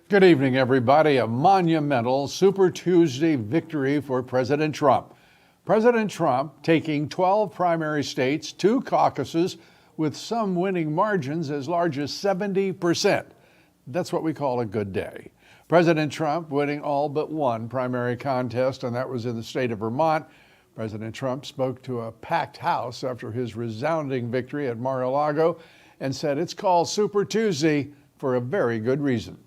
Good evening, everybody. A monumental Super Tuesday victory for President Trump. President Trump taking 12 primary states, 2 caucuses, with some winning margins as large as 70%. That's what we call a good day. President Trump winning all but one primary contest, and that was in the state of Vermont. President Trump spoke to a packed house after his resounding victory at Mar-a-Lago and said it's called Super Tuesday for a very good reason.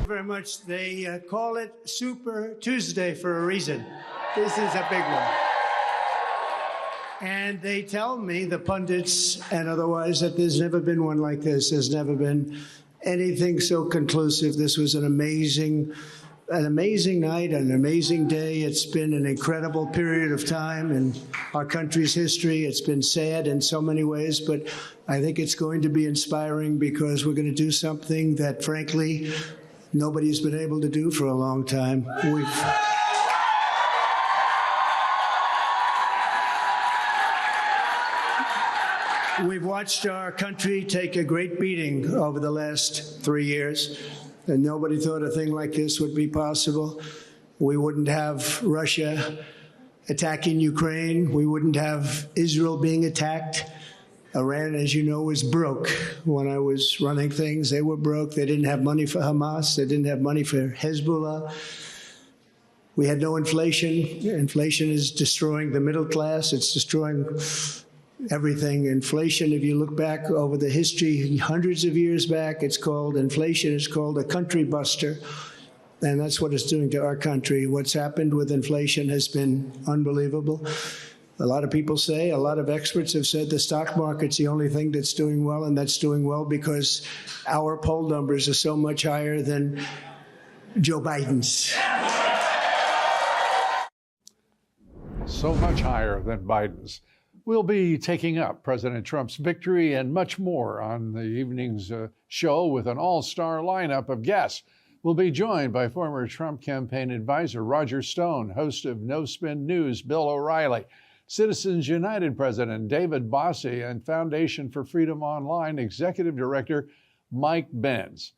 Very much. They call it Super Tuesday for a reason. This is a big one. And they tell me, the pundits and otherwise, that there's never been one like this. There's never been anything so conclusive. This was an amazing night, an amazing day. It's been an incredible period of time in our country's history. It's been sad in so many ways, but I think it's going to be inspiring because we're going to do something that, frankly, nobody's been able to do for a long time. We've watched our country take a great beating over the last 3 years, and nobody thought a thing like this would be possible. We wouldn't have Russia attacking Ukraine. We wouldn't have Israel being attacked. Iran, as you know, was broke. When I was running things, they were broke. They didn't have money for Hamas. They didn't have money for Hezbollah. We had no inflation. Inflation is destroying the middle class. It's destroying everything. Inflation, if you look back over the history, hundreds of years back, it's called inflation. It's called a country buster. And that's what it's doing to our country. What's happened with inflation has been unbelievable. A lot of people say, a lot of experts have said the stock market's the only thing that's doing well, and that's doing well because our poll numbers are so much higher than Joe Biden's. So much higher than Biden's. We'll be taking up President Trump's victory and much more on the evening's show with an all-star lineup of guests. We'll be joined by former Trump campaign advisor Roger Stone, host of No Spin News, Bill O'Reilly, Citizens United President David Bossie, and Foundation for Freedom Online Executive Director Mike Benz.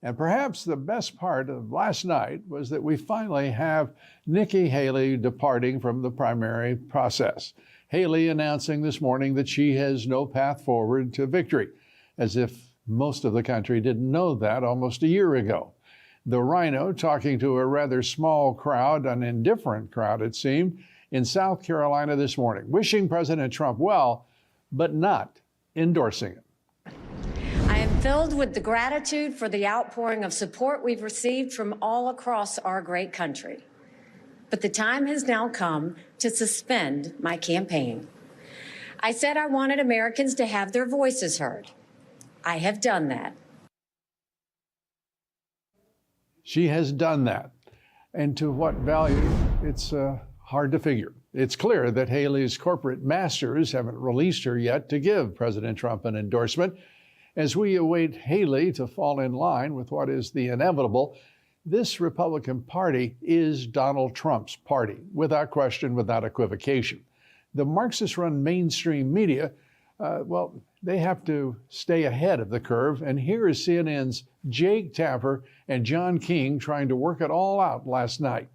And perhaps the best part of last night was that we finally have Nikki Haley departing from the primary process. Haley announcing this morning that she has no path forward to victory, as if most of the country didn't know that almost a year ago. The Rhino talking to a rather small crowd, an indifferent crowd it seemed, in South Carolina this morning, wishing President Trump well, but not endorsing it. I am filled with the gratitude for the outpouring of support we've received from all across our great country. But the time has now come to suspend my campaign. I said I wanted Americans to have their voices heard. I have done that. She has done that. And to what value, it's hard to figure. It's clear that Haley's corporate masters haven't released her yet to give President Trump an endorsement. As we await Haley to fall in line with what is the inevitable, this Republican Party is Donald Trump's party, without question, without equivocation. The Marxist-run mainstream media, they have to stay ahead of the curve. And here is CNN's Jake Tapper and John King trying to work it all out last night.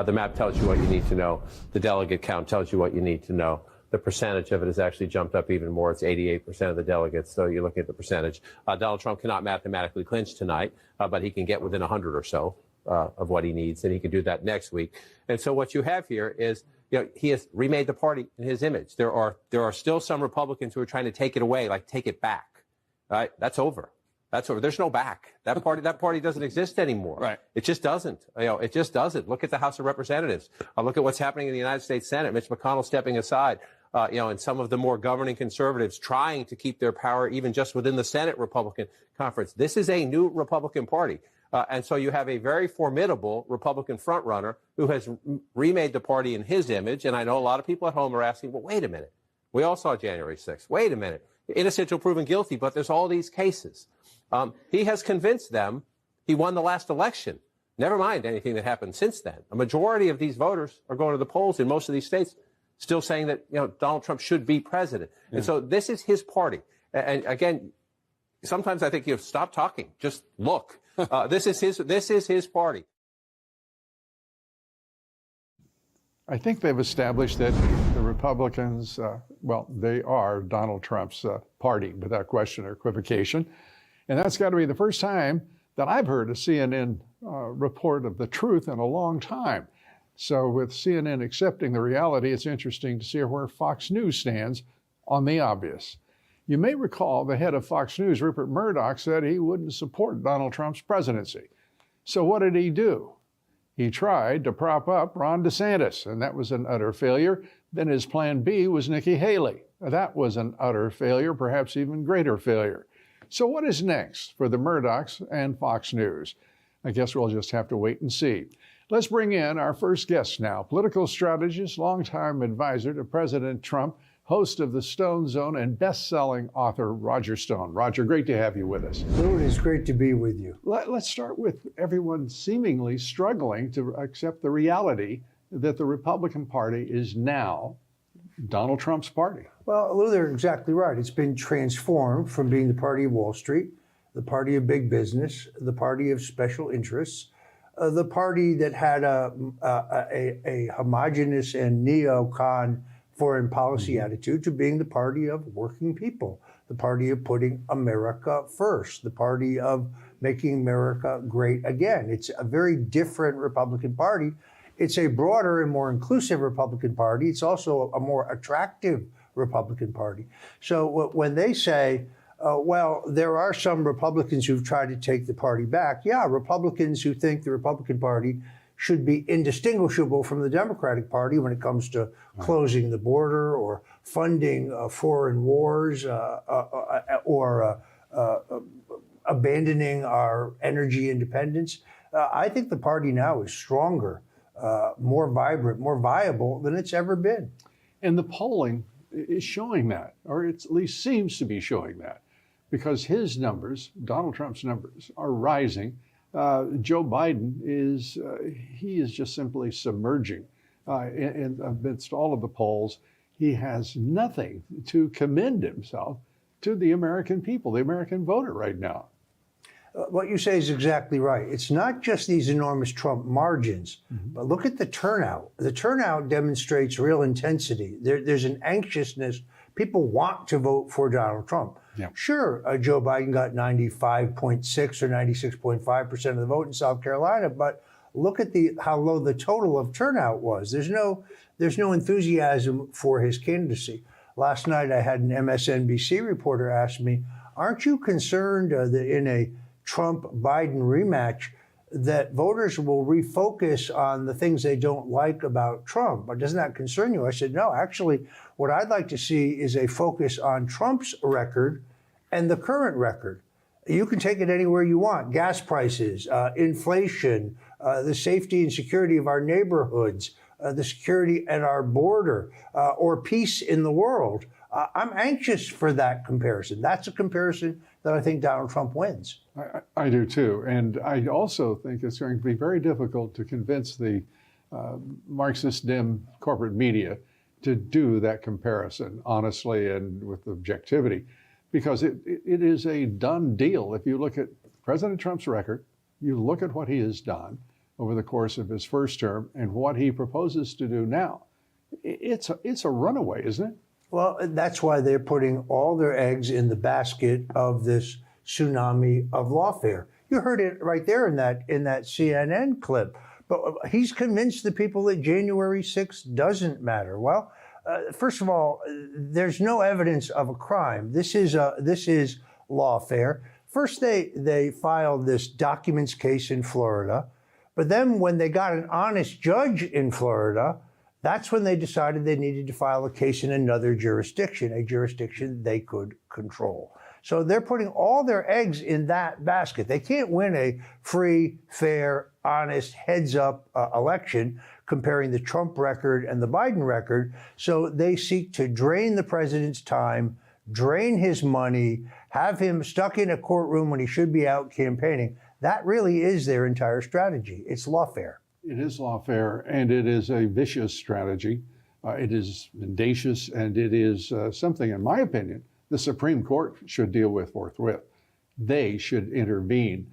The map tells you what you need to know. The delegate count tells you what you need to know. The percentage of it has actually jumped up even more. It's 88% of the delegates. So you're looking at the percentage. Donald Trump cannot mathematically clinch tonight, but he can get within 100 or so of what he needs, and he can do that next week. And so what you have here is, he has remade the party in his image. There are still some Republicans who are trying to take it away, like take it back. Right? That's over. That's over. There's no back. That party doesn't exist anymore. Right. It just doesn't. It just doesn't. Look at the House of Representatives. Look at what's happening in the United States Senate. Mitch McConnell stepping aside. And some of the more governing conservatives trying to keep their power even just within the Senate Republican conference. This is a new Republican Party. And so you have a very formidable Republican frontrunner who has remade the party in his image. And I know a lot of people at home are asking, well, wait a minute. We all saw January 6th. Wait a minute. Innocent till proven guilty, but there's all these cases. He has convinced them he won the last election. Never mind anything that happened since then. A majority of these voters are going to the polls in most of these states still saying that, Donald Trump should be president. Yeah. And so this is his party. And again, sometimes I think stop talking, just look. This is his party. I think they've established that the Republicans, well, they are Donald Trump's party without question or equivocation. And that's got to be the first time that I've heard a CNN report of the truth in a long time. So with CNN accepting the reality, it's interesting to see where Fox News stands on the obvious. You may recall the head of Fox News, Rupert Murdoch, said he wouldn't support Donald Trump's presidency. So what did he do? He tried to prop up Ron DeSantis, and that was an utter failure. Then his plan B was Nikki Haley. That was an utter failure, perhaps even greater failure. So what is next for the Murdochs and Fox News? I guess we'll just have to wait and see. Let's bring in our first guest now, political strategist, longtime advisor to President Trump, host of the Stone Zone, and best-selling author Roger Stone. Roger, great to have you with us. Lou, it is great to be with you. Let's start with everyone seemingly struggling to accept the reality that the Republican Party is now Donald Trump's party. Well, Lou, they're exactly right. It's been transformed from being the party of Wall Street, the party of big business, the party of special interests, the party that had a homogenous and neocon foreign policy attitude, to being the party of working people, the party of putting America first, the party of making America great again. It's a very different Republican Party. It's a broader and more inclusive Republican Party. It's also a more attractive Republican Party. So when they say, well, there are some Republicans who've tried to take the party back. Yeah, Republicans who think the Republican Party should be indistinguishable from the Democratic Party when it comes to closing the border or funding foreign wars or abandoning our energy independence. I think the party now is stronger, more vibrant, more viable than it's ever been. And the polling is showing that, or it at least seems to be showing that, because his numbers, Donald Trump's numbers, are rising. Joe Biden is just simply submerging amidst all of the polls. He has nothing to commend himself to the American people, the American voter right now. What you say is exactly right. It's not just these enormous Trump margins, but look at the turnout. The turnout demonstrates real intensity. There's an anxiousness. People want to vote for Donald Trump. Yeah. Sure, Joe Biden got 95.6 or 96.5% of the vote in South Carolina, but look at how low the total of turnout was. There's no enthusiasm for his candidacy. Last night, I had an MSNBC reporter ask me, aren't you concerned that in a Trump-Biden rematch that voters will refocus on the things they don't like about Trump? But doesn't that concern you? I said, no, actually, what I'd like to see is a focus on Trump's record and the current record. You can take it anywhere you want. Gas prices, inflation, the safety and security of our neighborhoods, the security at our border, or peace in the world. I'm anxious for that comparison. That's a comparison that I think Donald Trump wins. I do too. And I also think it's going to be very difficult to convince the Marxist dim corporate media to do that comparison honestly and with objectivity, because it is a done deal. If you look at President Trump's record, you look at what he has done over the course of his first term and what he proposes to do now, it's a runaway, isn't it? Well, that's why they're putting all their eggs in the basket of this tsunami of lawfare. You heard it right there in that CNN clip. But he's convinced the people that January 6th doesn't matter. Well, first of all, there's no evidence of a crime. This is lawfare. First, they filed this documents case in Florida, but then when they got an honest judge in Florida, that's when they decided they needed to file a case in another jurisdiction, a jurisdiction they could control. So they're putting all their eggs in that basket. They can't win a free, fair, honest, heads-up election comparing the Trump record and the Biden record. So they seek to drain the president's time, drain his money, have him stuck in a courtroom when he should be out campaigning. That really is their entire strategy. It's lawfare. It is lawfare, and it is a vicious strategy. It is mendacious, and it is something, in my opinion, the Supreme Court should deal with forthwith. They should intervene.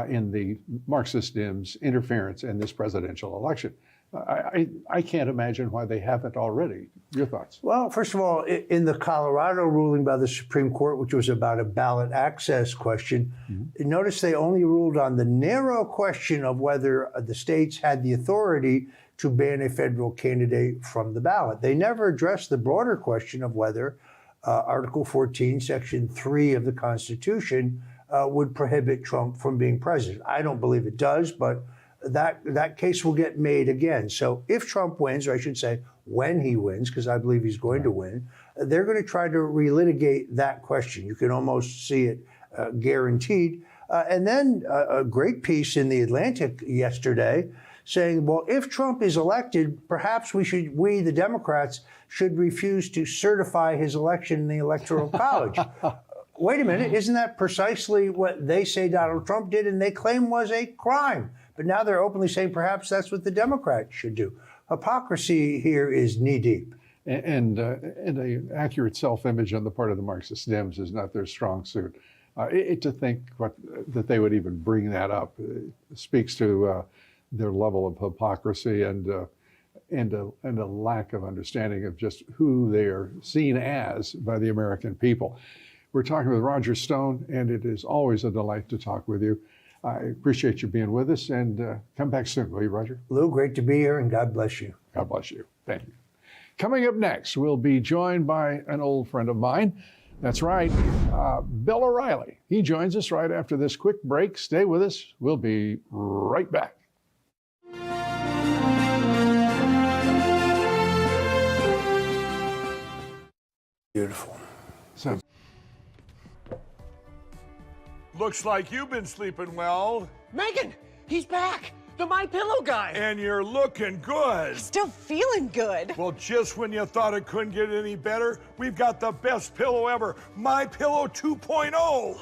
in the Marxist Dems' interference in this presidential election. I can't imagine why they haven't already. Your thoughts? Well, first of all, in the Colorado ruling by the Supreme Court, which was about a ballot access question, notice they only ruled on the narrow question of whether the states had the authority to ban a federal candidate from the ballot. They never addressed the broader question of whether Article 14, Section 3 of the Constitution would prohibit Trump from being president. I don't believe it does, but that case will get made again. So if Trump wins, or I should say when he wins, because I believe he's going to win, they're going to try to relitigate that question. You can almost see it guaranteed. And then a great piece in The Atlantic yesterday saying, well, if Trump is elected, perhaps we, the Democrats, should refuse to certify his election in the Electoral College. Wait a minute, isn't that precisely what they say Donald Trump did and they claim was a crime? But now they're openly saying perhaps that's what the Democrats should do. Hypocrisy here is knee-deep. And an accurate self-image on the part of the Marxist Dems is not their strong suit. To think that they would even bring that up speaks to their level of hypocrisy and a lack of understanding of just who they are seen as by the American people. We're talking with Roger Stone, and it is always a delight to talk with you. I appreciate you being with us, and come back soon, will you, Roger? Lou, great to be here, and God bless you. God bless you. Thank you. Coming up next, we'll be joined by an old friend of mine. That's right, Bill O'Reilly. He joins us right after this quick break. Stay with us. We'll be right back. Beautiful. So, looks like you've been sleeping well, Megan, he's back. The My Pillow guy. and you're looking good. Still feeling good. Well, just when you thought it couldn't get any better, we've got the best pillow ever, My Pillow 2.0.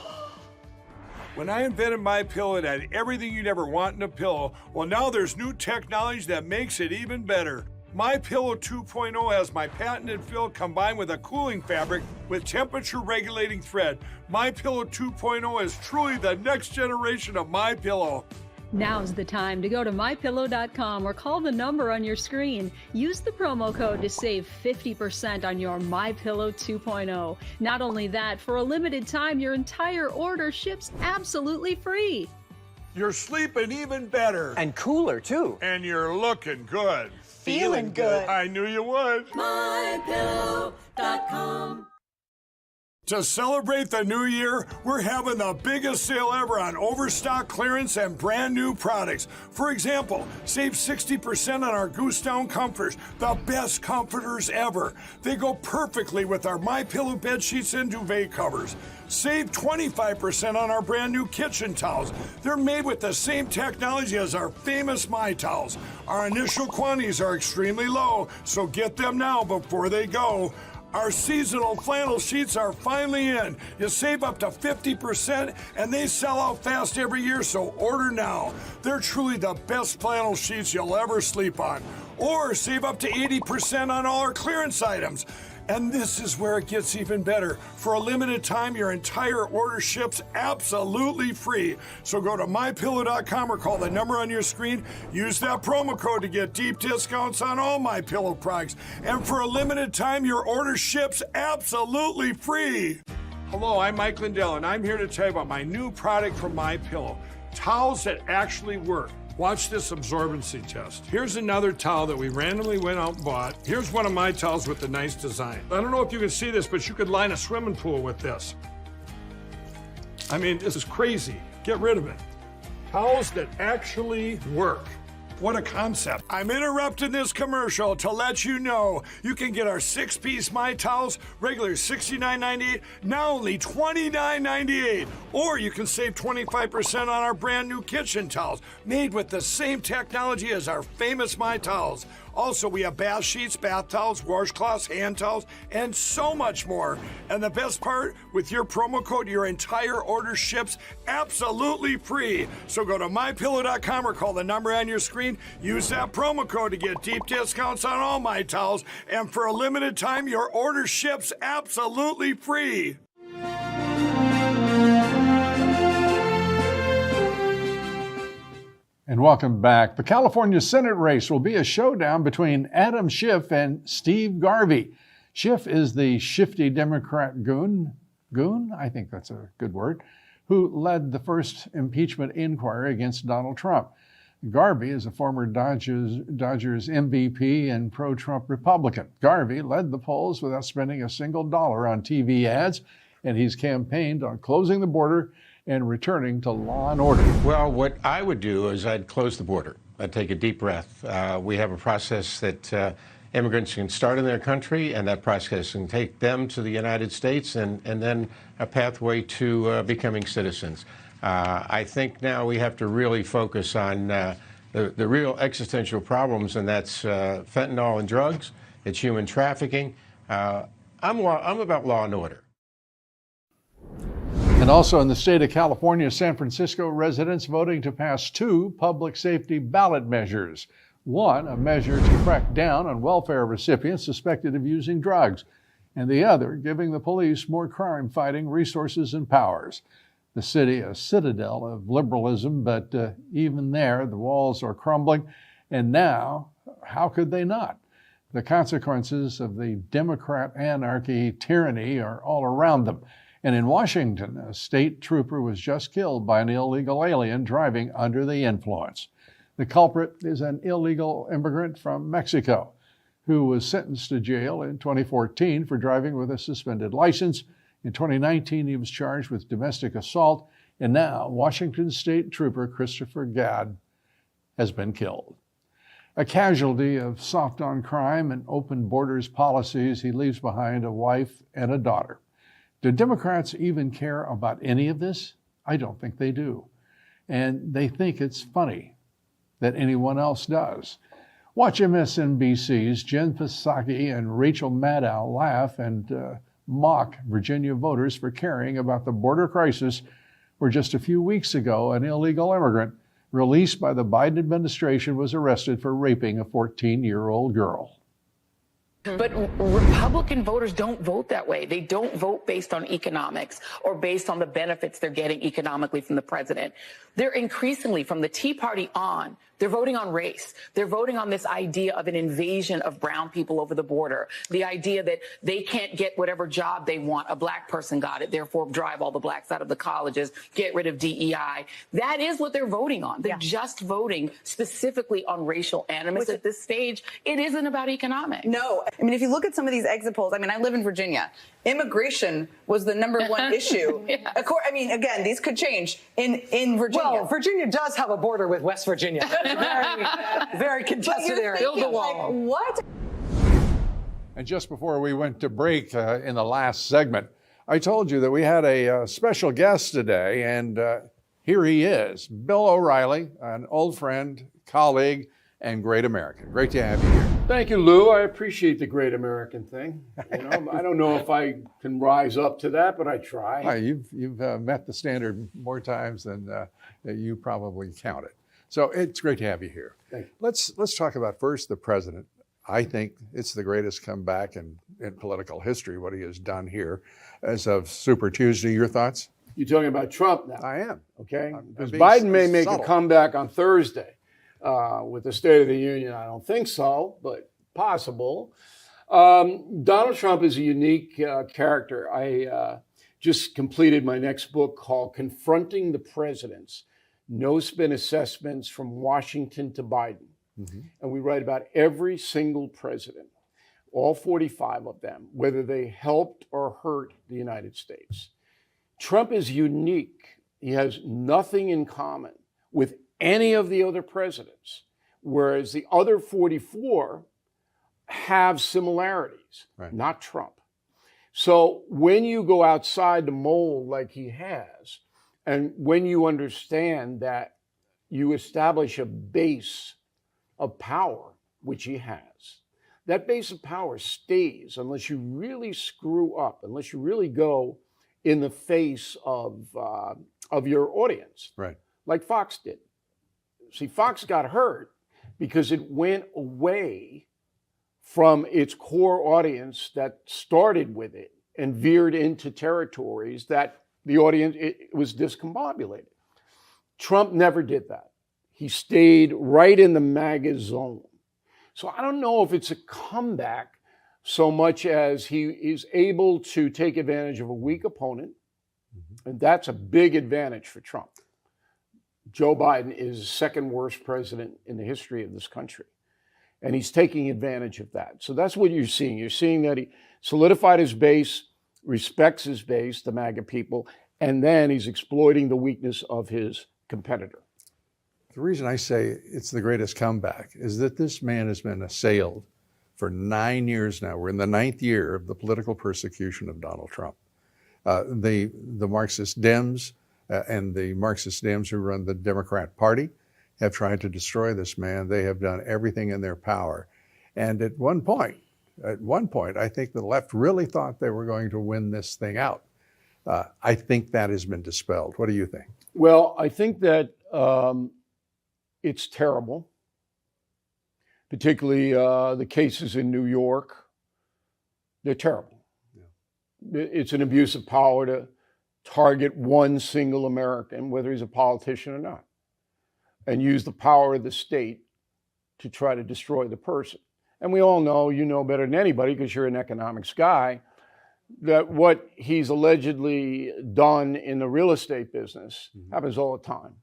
When I invented My Pillow, it had everything you'd ever want in a pillow. Well, now there's new technology that makes it even better. My Pillow 2.0 has my patented fill combined with a cooling fabric with temperature regulating thread. My Pillow 2.0 is truly the next generation of My Pillow. Now's the time to go to mypillow.com or call the number on your screen. Use the promo code to save 50% on your MyPillow 2.0. Not only that, for a limited time, your entire order ships absolutely free. You're sleeping even better. And cooler, too. And you're looking good. Feeling good. I knew you would. mypillow.com. To celebrate the new year, we're having the biggest sale ever on overstock clearance and brand new products. For example, save 60% on our Goose Down comforters, the best comforters ever. They go perfectly with our My Pillow bed sheets and duvet covers. Save 25% on our brand new kitchen towels. They're made with the same technology as our famous My Towels. Our initial quantities are extremely low, so get them now before they go. Our seasonal flannel sheets are finally in. You save up to 50% and they sell out fast every year, so order now. They're truly the best flannel sheets you'll ever sleep on. Or save up to 80% on all our clearance items. And this is where it gets even better. For a limited time, your entire order ships absolutely free. So go to mypillow.com or call the number on your screen. Use that promo code to get deep discounts on all My Pillow products. And for a limited time, your order ships absolutely free. Hello, I'm Mike Lindell, and I'm here to tell you about my new product from My Pillow. Towels that actually work. Watch this absorbency test. Here's another towel that we randomly went out and bought. Here's one of my towels with the nice design. I don't know if you can see this, but you could line a swimming pool with this. I mean, this is crazy. Get rid of it. Towels that actually work. What a concept. I'm interrupting this commercial to let you know you can get our 6-piece My Towels, regular $69.98, now only $29.98. Or you can save 25% on our brand new kitchen towels, made with the same technology as our famous My Towels. Also, we have bath sheets, bath towels, washcloths, hand towels, and so much more. And the best part, with your promo code, your entire order ships absolutely free. So go to mypillow.com or call the number on your screen. Use that promo code to get deep discounts on all My Towels. And for a limited time, your order ships absolutely free. And welcome back. The California Senate race will be a showdown between Adam Schiff and Steve Garvey. Schiff is the shifty Democrat goon, I think that's a good word, who led the first impeachment inquiry against Donald Trump. Garvey is a former Dodgers MVP and pro-Trump Republican. Garvey led the polls without spending a single dollar on TV ads, and he's campaigned on closing the border and returning to law and order. Well, what I would do is I'd close the border. I'd take a deep breath. We have a process that immigrants can start in their country, and that process can take them to the United States and then a pathway to becoming citizens. I think now we have to really focus on the real existential problems, and that's fentanyl and drugs. It's human trafficking. I'm about law and order. And also in the state of California, San Francisco residents voting to pass 2 public safety ballot measures. One, a measure to crack down on welfare recipients suspected of using drugs, and the other, giving the police more crime-fighting resources and powers. The city, a citadel of liberalism, but even there, the walls are crumbling. And now, how could they not? The consequences of the Democrat anarchy tyranny are all around them. And in Washington, a state trooper was just killed by an illegal alien driving under the influence. The culprit is an illegal immigrant from Mexico who was sentenced to jail in 2014 for driving with a suspended license. In 2019, he was charged with domestic assault, and now Washington State Trooper Christopher Gadd has been killed. A casualty of soft-on-crime and open borders policies, he leaves behind a wife and a daughter. Do Democrats even care about any of this? I don't think they do. And they think it's funny that anyone else does. Watch MSNBC's Jen Psaki and Rachel Maddow laugh and mock Virginia voters for caring about the border crisis, where just a few weeks ago, an illegal immigrant released by the Biden administration was arrested for raping a 14-year-old girl. But Republican voters don't vote that way. They don't vote based on economics or based on the benefits they're getting economically from the president. They're increasingly, from the Tea Party on, they're voting on race. They're voting on this idea of an invasion of brown people over the border. The idea that they can't get whatever job they want. A black person got it, therefore drive all the blacks out of the colleges, get rid of DEI. That is what they're voting on. They're just voting specifically on racial animus at this stage. It isn't about economics. No. I mean, if you look at some of these exit polls, I mean, I live in Virginia. Immigration was the #1 issue. I mean, again, these could change in Virginia. Well, Virginia does have a border with West Virginia. Very contested area. Build the wall. Like, what? And just before we went to break in the last segment, I told you that we had a special guest today, and here he is, Bill O'Reilly, an old friend, colleague, and great American. Great to have you here. Thank you, Lou. I appreciate the great American thing. You know, I don't know if I can rise up to that, but I try. You've met the standard more times than you probably counted. So it's great to have you here. Thank you. Let's talk about first the president. I think it's the greatest comeback in political history, what he has done here as of Super Tuesday. Your thoughts? You're talking about Trump now. I am. Okay. I'm Because being Biden may make subtle. a comeback on Thursday with the State of the Union. I don't think so, but possible. Donald Trump is a unique character. I just completed my next book called Confronting the Presidents, No Spin Assessments from Washington to Biden. Mm-hmm. And we write about every single president, all 45 of them, whether they helped or hurt the United States. Trump is unique. He has nothing in common with any of the other presidents, whereas the other 44 have similarities, right. Not Trump. So when you go outside the mold like he has, and when you understand that you establish a base of power, which he has, that base of power stays unless you really screw up, unless you really go in the face of your audience, right? Like Fox did. See, Fox got hurt because it went away from its core audience that started with it and veered into territories that the audience, it was discombobulated. Trump never did that. He stayed right in the MAGA zone. So I don't know if it's a comeback so much as he is able to take advantage of a weak opponent. And that's a big advantage for Trump. Joe Biden is the second worst president in the history of this country. And he's taking advantage of that. So that's what you're seeing. You're seeing that he solidified his base, respects his base, the MAGA people, and then he's exploiting the weakness of his competitor. The reason I say it's the greatest comeback is that this man has been assailed for 9 years now. We're in the 9th year of the political persecution of Donald Trump. The Marxist Dems and the Marxist Dems who run the Democrat Party have tried to destroy this man. They have done everything in their power. And at one point, I think the left really thought they were going to win this thing out. I think that has been dispelled. What do you think? Well, I think that it's terrible, particularly the cases in New York. They're terrible. Yeah. It's an abuse of power to target one single American, whether he's a politician or not, and use the power of the state to try to destroy the person. And we all know, you know better than anybody because you're an economics guy, that what he's allegedly done in the real estate business happens all the time.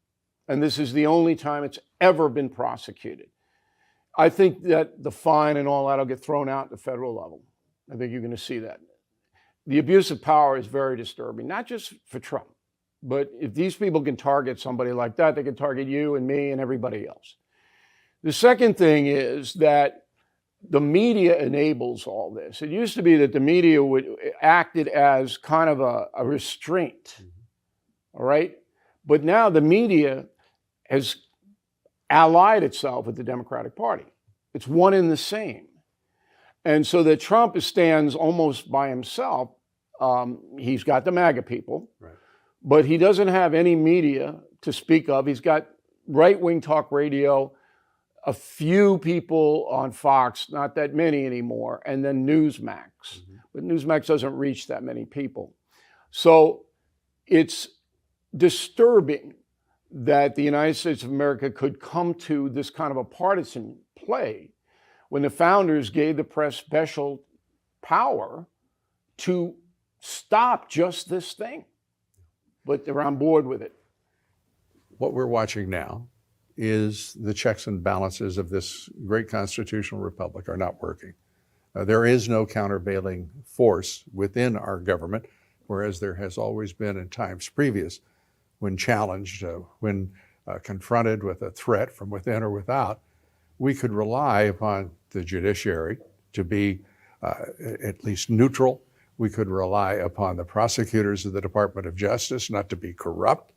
And this is the only time it's ever been prosecuted. I think that the fine and all that will get thrown out at the federal level. I think you're going to see that. The abuse of power is very disturbing, not just for Trump, but if these people can target somebody like that, they can target you and me and everybody else. The second thing is that the media enables all this. It used to be that the media acted as kind of a restraint, all right? But now the media has allied itself with the Democratic Party. It's one and the same. And so that Trump stands almost by himself. He's got the MAGA people, right, but he doesn't have any media to speak of. He's got right-wing talk radio, a few people on Fox, not that many anymore, and then Newsmax. But Newsmax doesn't reach that many people. So it's disturbing that the United States of America could come to this kind of a partisan play when the founders gave the press special power to stop just this thing. But they're on board with it. What we're watching now is the checks and balances of this great constitutional republic are not working. There is no countervailing force within our government, whereas there has always been in times previous when challenged, when confronted with a threat from within or without, we could rely upon the judiciary to be at least neutral. We could rely upon the prosecutors of the Department of Justice not to be corrupt.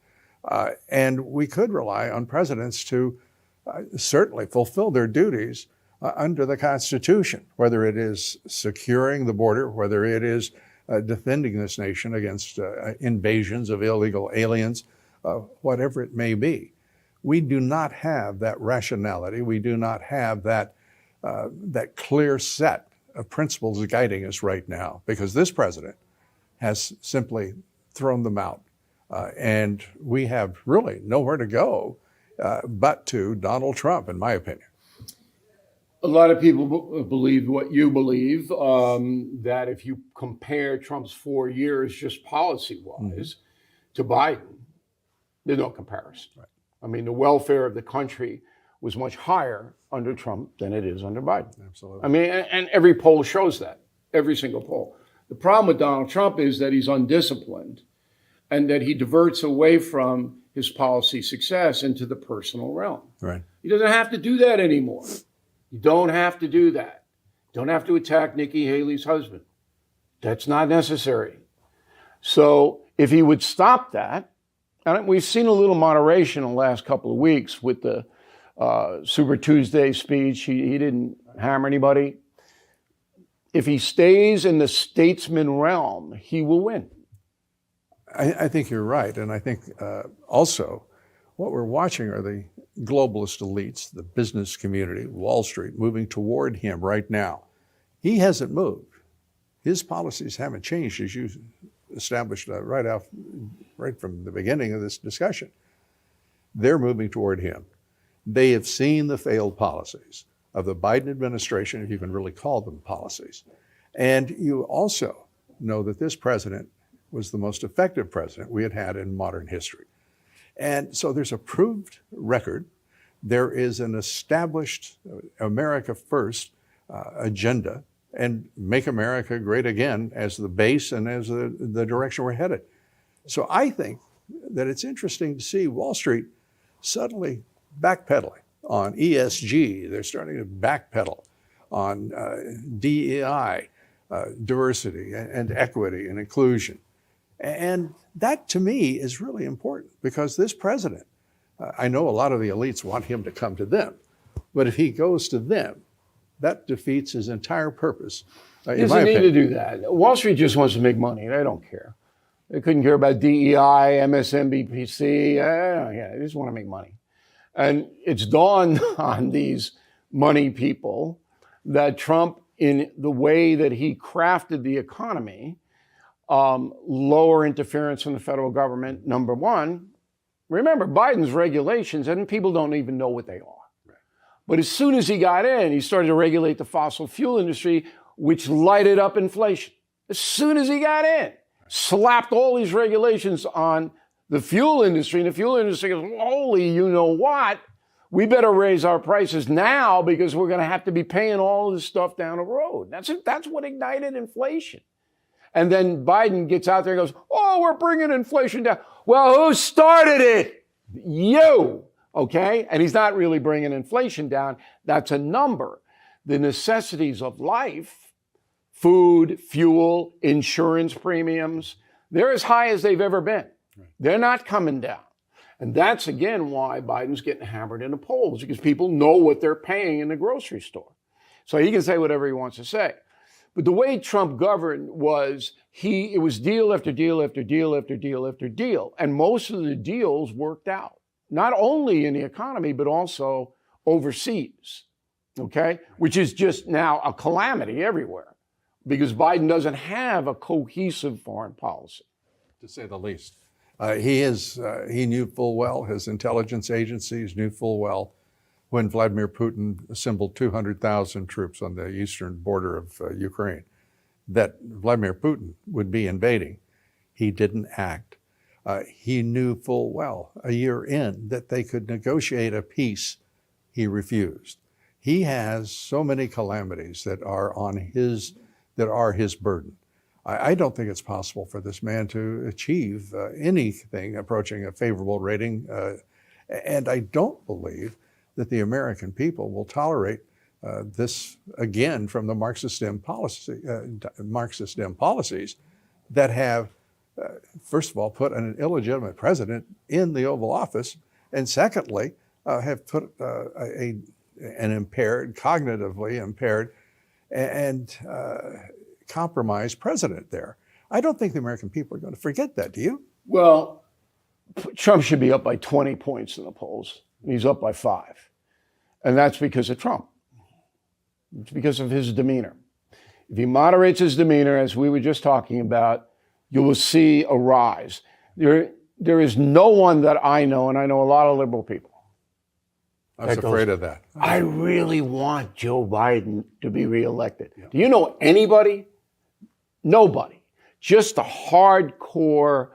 And we could rely on presidents to certainly fulfill their duties under the Constitution, whether it is securing the border, whether it is defending this nation against invasions of illegal aliens, whatever it may be. We do not have that rationality. We do not have that clear set of principles guiding us right now, because this president has simply thrown them out. And we have really nowhere to go but to Donald Trump, in my opinion. A lot of people believe what you believe, that if you compare Trump's 4 years just policy-wise to Biden, there's no comparison. Right. I mean, the welfare of the country was much higher under Trump than it is under Biden. Absolutely. I mean, and every poll shows that, every single poll. The problem with Donald Trump is that he's undisciplined and that he diverts away from his policy success into the personal realm. Right. He doesn't have to do that anymore. You don't have to do that. Don't have to attack Nikki Haley's husband. That's not necessary. So if he would stop that, and we've seen a little moderation in the last couple of weeks with the Super Tuesday speech. He didn't hammer anybody. If he stays in the statesman realm, he will win. I think you're right. And I think also what we're watching are the globalist elites, the business community, Wall Street, moving toward him right now. He hasn't moved. His policies haven't changed, as you established right from the beginning of this discussion. They're moving toward him. They have seen the failed policies of the Biden administration, if you can really call them policies. And you also know that this president was the most effective president we had had in modern history. And so there's a proved record. There is an established America First agenda, and make America great again as the base and as the direction we're headed. So I think that it's interesting to see Wall Street suddenly backpedaling on ESG. They're starting to backpedal on DEI, diversity and equity and inclusion. And that to me is really important because this president, I know a lot of the elites want him to come to them, but if he goes to them, that defeats his entire purpose. He doesn't need to do that. Wall Street just wants to make money. They don't care. They couldn't care about DEI, MSNBC. They just want to make money. And it's dawned on these money people that Trump, in the way that he crafted the economy, lower interference from the federal government, number one. Remember, Biden's regulations, and people don't even know what they are. But as soon as he got in, he started to regulate the fossil fuel industry, which lighted up inflation. As soon as he got in, slapped all these regulations on the fuel industry. And the fuel industry goes, holy, you know what? We better raise our prices now because we're going to have to be paying all this stuff down the road. That's what ignited inflation. And then Biden gets out there and goes, oh, we're bringing inflation down. Well, who started it? You. Okay? And he's not really bringing inflation down. That's a number. The necessities of life, food, fuel, insurance premiums, they're as high as they've ever been. They're not coming down. And that's, again, why Biden's getting hammered in the polls, because people know what they're paying in the grocery store. So he can say whatever he wants to say. But the way Trump governed was it was deal after deal after deal after deal after deal. And most of the deals worked out, not only in the economy, but also overseas, okay? Which is just now a calamity everywhere because Biden doesn't have a cohesive foreign policy. To say the least. He knew full well, his intelligence agencies knew full well when Vladimir Putin assembled 200,000 troops on the eastern border of Ukraine, that Vladimir Putin would be invading. He didn't act. He knew full well, a year in, that they could negotiate a peace. He refused. He has so many calamities that are his burden. I don't think it's possible for this man to achieve anything approaching a favorable rating. And I don't believe that the American people will tolerate this again from the Marxist Dem policies that have, first of all, put an illegitimate president in the Oval Office, and secondly, have put an impaired, cognitively impaired, and compromised president there. I don't think the American people are going to forget that, do you? Well, Trump should be up by 20 points in the polls. He's up by 5. And that's because of Trump. It's because of his demeanor. If he moderates his demeanor, as we were just talking about, you will see a rise. There is no one that I know, and I know a lot of liberal people. I was afraid of that. I really want Joe Biden to be reelected. Yeah. Do you know anybody? Nobody. Just a hardcore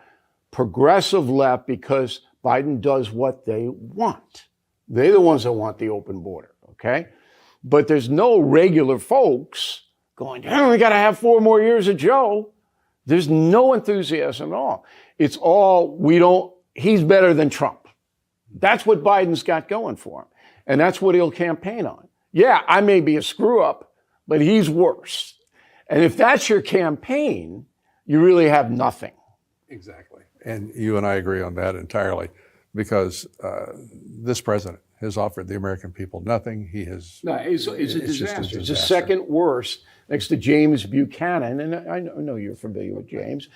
progressive left because Biden does what they want. They're the ones that want the open border, okay? But there's no regular folks going, oh, we got to have 4 more years of Joe. There's no enthusiasm at all. It's all, he's better than Trump. That's what Biden's got going for him. And that's what he'll campaign on. Yeah, I may be a screw up, but he's worse. And if that's your campaign, you really have nothing. Exactly. And you and I agree on that entirely because this president has offered the American people nothing. He has. No, it's a disaster. It's the second worst next to James Buchanan. And I know you're familiar with James.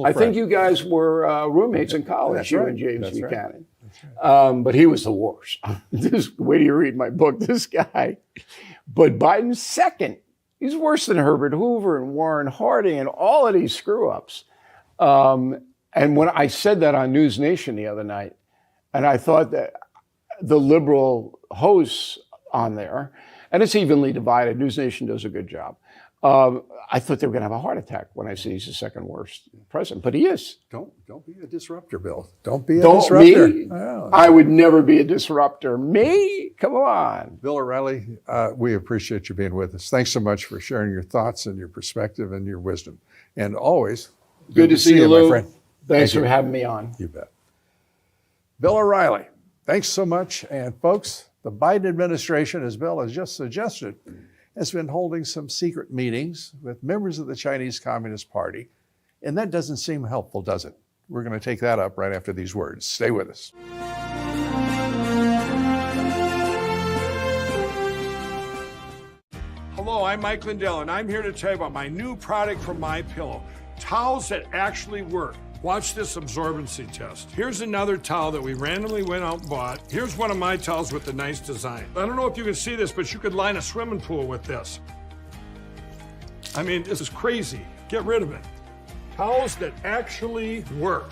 I think you guys were roommates in college, That's you right. and James That's Buchanan. Right. But he was the worst. Wait till you read my book, this guy. But Biden's second. He's worse than Herbert Hoover and Warren Harding and all of these screw-ups. And when I said that on News Nation the other night, and I thought that the liberal hosts on there, and it's evenly divided. News Nation does a good job. I thought they were going to have a heart attack when I see he's the second worst president, but he is. Don't be a disruptor, Bill. Don't be a disruptor. Me? I would never be a disruptor. Me? Come on. Bill O'Reilly, we appreciate you being with us. Thanks so much for sharing your thoughts and your perspective and your wisdom. And always, good to see you, my Lou. friend. Thanks Thank for you. having me on. You bet. Bill O'Reilly, thanks so much. And folks, the Biden administration, as Bill has just suggested, has been holding some secret meetings with members of the Chinese Communist Party. And that doesn't seem helpful, does it? We're going to take that up right after these words. Stay with us. Hello, I'm Mike Lindell, and I'm here to tell you about my new product from MyPillow, towels that actually work. Watch this absorbency test. Here's another towel that we randomly went out and bought. Here's one of my towels with the nice design. I don't know if you can see this, but you could line a swimming pool with this. I mean, this is crazy. Get rid of it. Towels that actually work.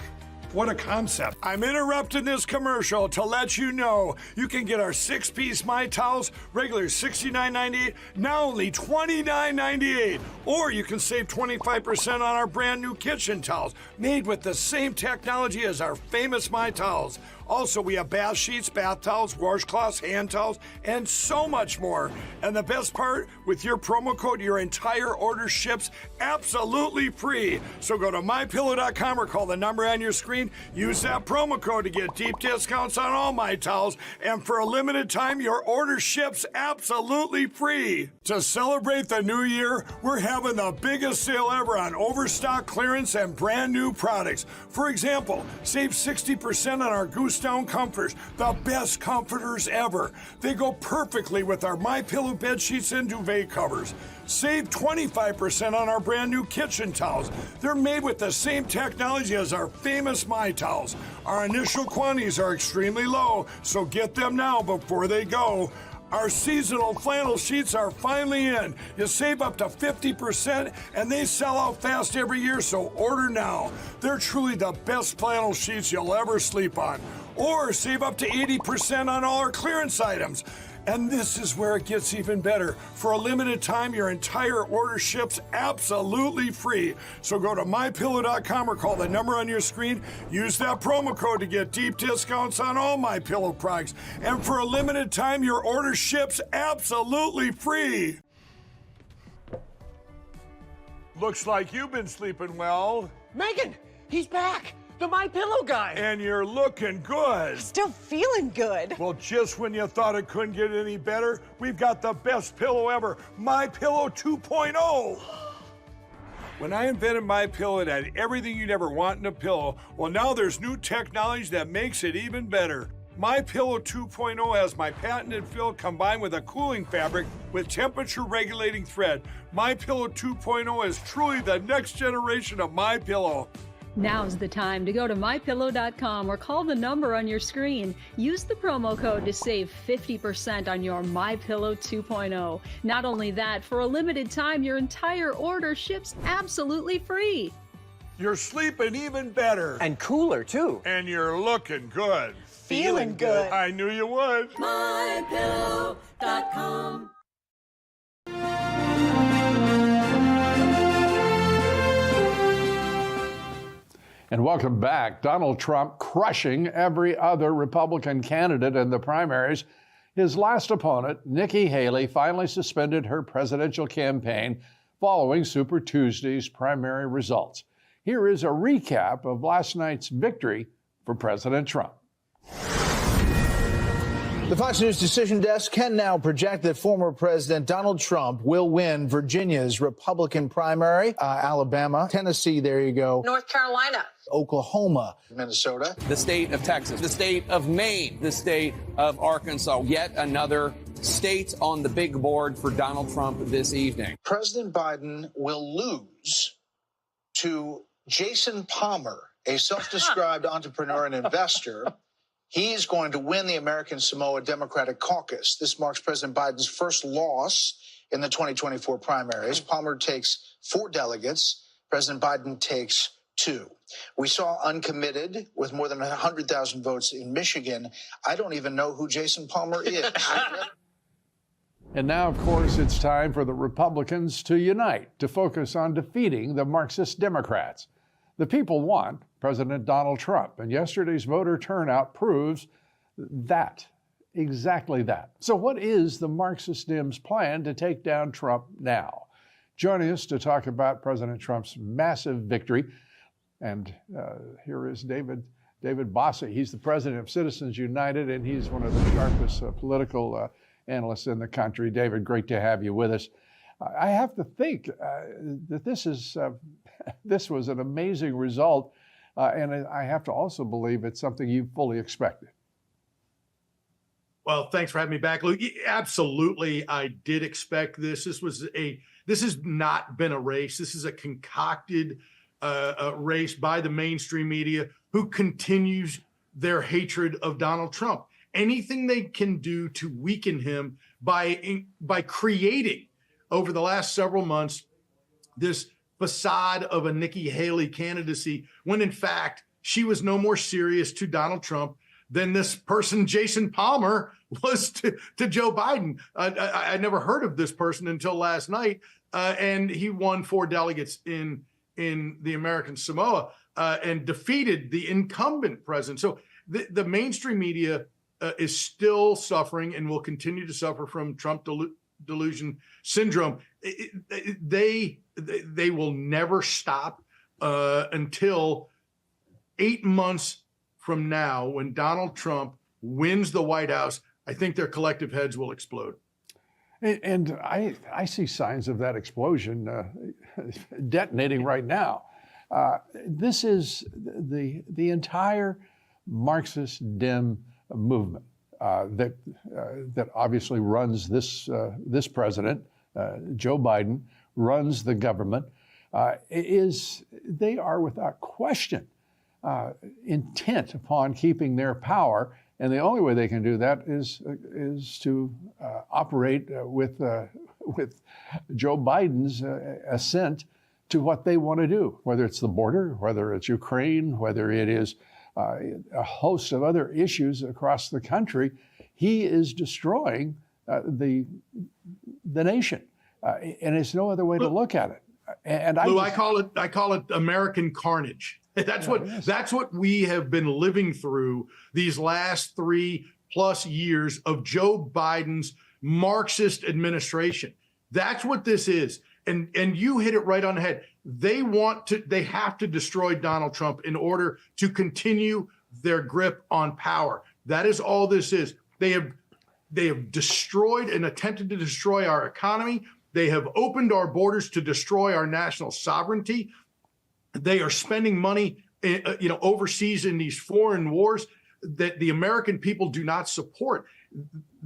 What a concept. I'm interrupting this commercial to let you know you can get our 6-piece My Towels, regular $69.98, now only $29.98. Or you can save 25% on our brand new kitchen towels, made with the same technology as our famous My Towels. Also, we have bath sheets, bath towels, washcloths, hand towels, and so much more. And the best part, with your promo code, your entire order ships absolutely free. So go to mypillow.com or call the number on your screen. Use that promo code to get deep discounts on all My Towels. And for a limited time, your order ships absolutely free. To celebrate the new year, we're having the biggest sale ever on overstock clearance and brand new products. For example, save 60% on our Goose Down comforters, the best comforters ever. They go perfectly with our MyPillow bed sheets and duvet covers. Save 25% on our brand new kitchen towels. They're made with the same technology as our famous My Towels. Our initial quantities are extremely low, so get them now before they go. Our seasonal flannel sheets are finally in. You save up to 50% and they sell out fast every year, so order now. They're truly the best flannel sheets you'll ever sleep on. Or save up to 80% on all our clearance items. And this is where it gets even better. For a limited time, your entire order ships absolutely free. So go to mypillow.com or call the number on your screen. Use that promo code to get deep discounts on all MyPillow products. And for a limited time, your order ships absolutely free. Looks like you've been sleeping well. Megan, he's back. The My Pillow guy. And you're looking good. Still feeling good. Well, just when you thought it couldn't get any better, we've got the best pillow ever, My Pillow 2.0. When I invented My Pillow, it had everything you'd ever want in a pillow. Well, now there's new technology that makes it even better. My Pillow 2.0 has my patented fill combined with a cooling fabric with temperature regulating thread. My Pillow 2.0 is truly the next generation of My Pillow. Now's the time to go to mypillow.com or call the number on your screen. Use the promo code to save 50% on your MyPillow 2.0. Not only that, for a limited time, your entire order ships absolutely free. You're sleeping even better. And cooler, too. And you're looking good. Feeling good. I knew you would. mypillow.com. And welcome back. Donald Trump crushing every other Republican candidate in the primaries. His last opponent, Nikki Haley, finally suspended her presidential campaign following Super Tuesday's primary results. Here is a recap of last night's victory for President Trump. The Fox News Decision Desk can now project that former President Donald Trump will win Virginia's Republican primary, Alabama, Tennessee, there you go, North Carolina, Oklahoma, Minnesota, the state of Texas, the state of Maine, the state of Arkansas, yet another state on the big board for Donald Trump this evening. President Biden will lose to Jason Palmer, a self-described entrepreneur and investor. He's going to win the American Samoa Democratic Caucus. This marks President Biden's first loss in the 2024 primaries. Palmer takes 4 delegates. President Biden takes too. We saw uncommitted with more than 100,000 votes in Michigan. I don't even know who Jason Palmer is. And now, of course, it's time for the Republicans to unite, to focus on defeating the Marxist Democrats. The people want President Donald Trump, and yesterday's voter turnout proves that, exactly that. So what is the Marxist Dems' plan to take down Trump now? Joining us to talk about President Trump's massive victory, and here is David Bossie. He's the president of Citizens United, and he's one of the sharpest political analysts in the country. David, great to have you with us. I have to think that this was an amazing result, and I have to also believe it's something you fully expected. Well, thanks for having me back, Luke. Absolutely, I did expect this. This has not been a race. This is a concocted race by the mainstream media, who continues their hatred of Donald Trump. Anything they can do to weaken him by creating, over the last several months, this facade of a Nikki Haley candidacy, when in fact she was no more serious to Donald Trump than this person, Jason Palmer, was to Joe Biden. I never heard of this person until last night, and he won 4 delegates in the American Samoa and defeated the incumbent president. So the mainstream media is still suffering and will continue to suffer from Trump delusion syndrome. They will never stop until 8 months from now, when Donald Trump wins the White House. I think their collective heads will explode. And I see signs of that explosion detonating right now. This is the entire Marxist Dem movement that obviously runs this president, Joe Biden, runs the government. They are without question intent upon keeping their power, and the only way they can do that is to operate with Joe Biden's assent to what they want to do, whether it's the border, whether it's Ukraine, whether it is a host of other issues across the country. He is destroying the nation, and it's no other way to look at it. And Lou, I call it American carnage. That's what we have been living through these last 3+ years of Joe Biden's Marxist administration. That's what this is. And you hit it right on the head. They have to destroy Donald Trump in order to continue their grip on power. That is all this is. They have destroyed and attempted to destroy our economy. They have opened our borders to destroy our national sovereignty. They are spending money, overseas in these foreign wars that the American people do not support.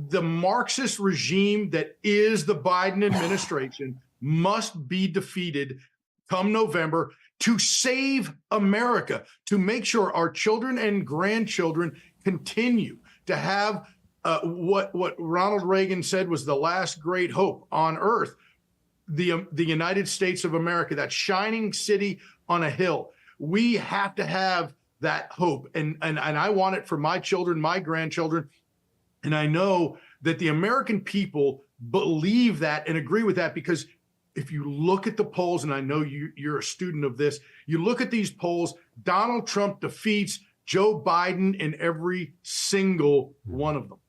The Marxist regime that is the Biden administration must be defeated come November to save America, to make sure our children and grandchildren continue to have what Ronald Reagan said was the last great hope on earth, the United States of America, that shining city on a hill. We have to have that hope, and I want it for my children, my grandchildren, and I know that the American people believe that and agree with that, because if you look at the polls, and I know you're a student of this, you look at these polls, Donald Trump defeats Joe Biden in every single one of them.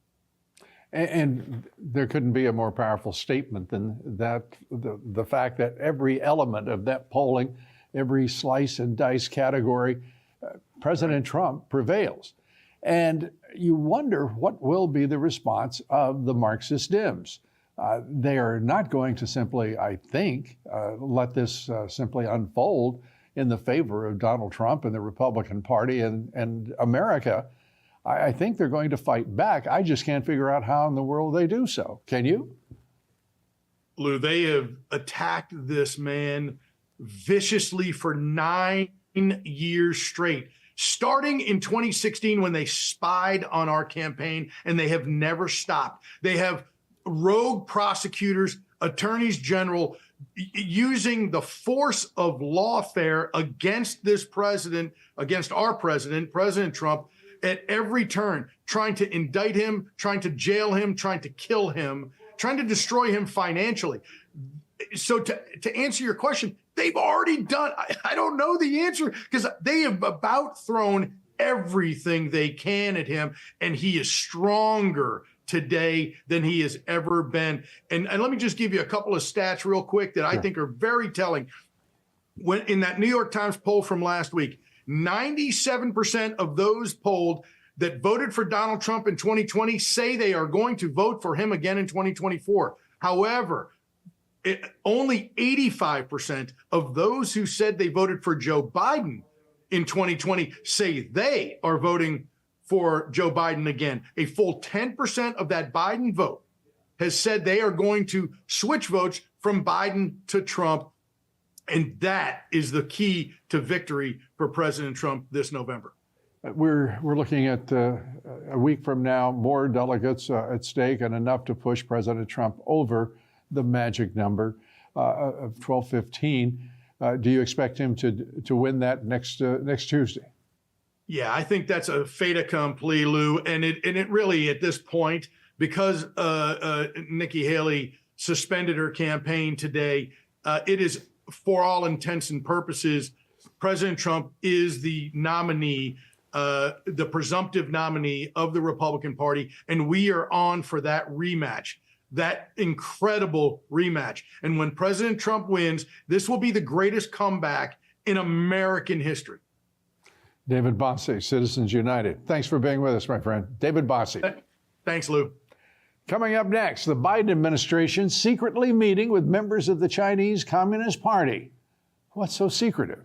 And there couldn't be a more powerful statement than that, the fact that every element of that polling, every slice and dice category, President Trump prevails. And you wonder what will be the response of the Marxist Dems. They are not going to simply, I think, let this simply unfold in the favor of Donald Trump and the Republican Party and America. I think they're going to fight back. I just can't figure out how in the world they do so. Can you? Lou, they have attacked this man viciously for 9 years straight, starting in 2016 when they spied on our campaign, and they have never stopped. They have rogue prosecutors attorneys general using the force of lawfare against this president, against our president, President Trump, at every turn, trying to indict him, trying to jail him, trying to kill him, trying to destroy him financially. So to answer your question, they've already done, I don't know the answer, because they have about thrown everything they can at him, and he is stronger today than he has ever been. And let me just give you a couple of stats real quick that I think are very telling. When in that New York Times poll from last week, 97% of those polled that voted for Donald Trump in 2020 say they are going to vote for him again in 2024. However, only 85% of those who said they voted for Joe Biden in 2020 say they are voting for Joe Biden again. A full 10% of that Biden vote has said they are going to switch votes from Biden to Trump. And that is the key to victory for President Trump this November. We're looking at a week from now, more delegates at stake and enough to push President Trump over the magic number of 1215. Do you expect him to win that next Tuesday? Yeah, I think that's a fait accompli, Lou. And it really, at this point, because Nikki Haley suspended her campaign today, it is, for all intents and purposes, President Trump is the nominee, the presumptive nominee of the Republican Party, and we are on for that rematch, that incredible rematch. And when President Trump wins, this will be the greatest comeback in American history. David Bossie, Citizens United. Thanks for being with us, my friend. David Bossie. Thanks, Lou. Coming up next, the Biden administration secretly meeting with members of the Chinese Communist Party. What's so secretive?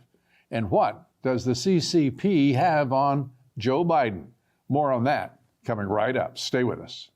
And what does the CCP have on Joe Biden? More on that coming right up. Stay with us.